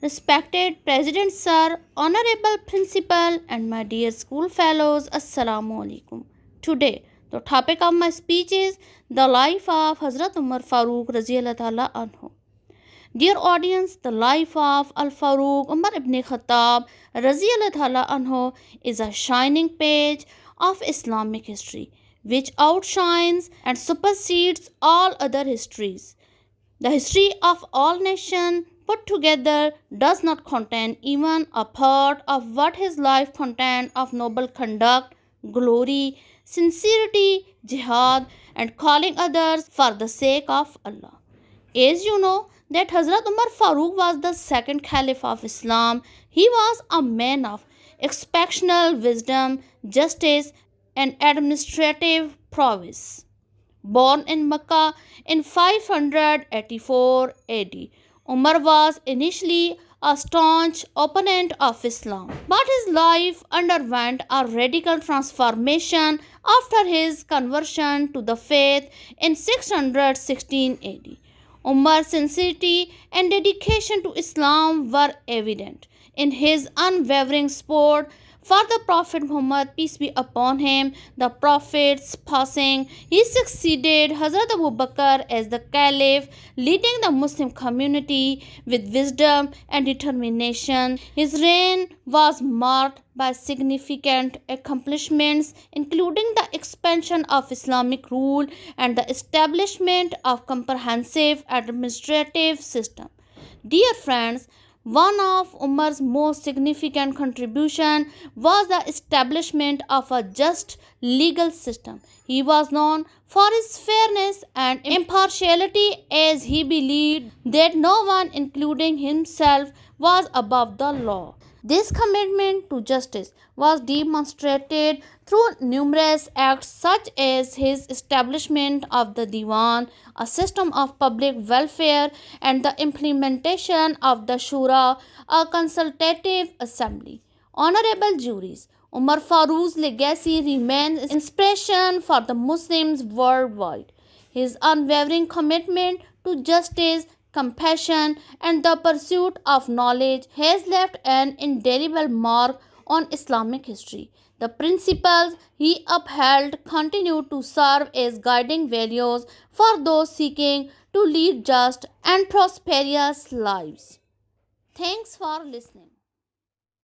Respected President Sir, Honorable Principal, and my dear school fellows, Assalamu alaikum. Today, the topic of my speech is the life of Hazrat Umar Farooq Raziyallahu Ta'ala Anhu. Dear audience, the life of Al Faroq Umar ibn Khattab Raziyallahu Ta'ala Anhu is a shining page of Islamic history which outshines and supersedes all other histories. The history of all nations put together does not contain even a part of what his life contained of noble conduct, glory, sincerity, jihad, and calling others for the sake of Allah. As you know, that Hazrat Umar Farooq was the second Caliph of Islam. He was a man of exceptional wisdom, justice, and administrative prowess. Born in Mecca in 584 AD, Umar was initially a staunch opponent of Islam, but his life underwent a radical transformation after his conversion to the faith in 616 AD. Umar's sincerity and dedication to Islam were evident in his unwavering support for the Prophet Muhammad, peace be upon him. The Prophet's passing, he succeeded Hazrat Abu Bakr as the Caliph, leading the Muslim community with wisdom and determination. His reign was marked by significant accomplishments, including the expansion of Islamic rule and the establishment of comprehensive administrative system. Dear friends, one of Umar's most significant contributions was the establishment of a just legal system. He was known for his fairness and impartiality, as he believed that no one, including himself, was above the law. This commitment to justice was demonstrated through numerous acts such as his establishment of the Diwan, a system of public welfare, and the implementation of the Shura, a consultative assembly. Honorable juries, Umar Farooq's legacy remains inspiration for the Muslims worldwide. His unwavering commitment to justice, compassion, and the pursuit of knowledge has left an indelible mark on Islamic history. The principles he upheld continue to serve as guiding values for those seeking to lead just and prosperous lives. Thanks for listening.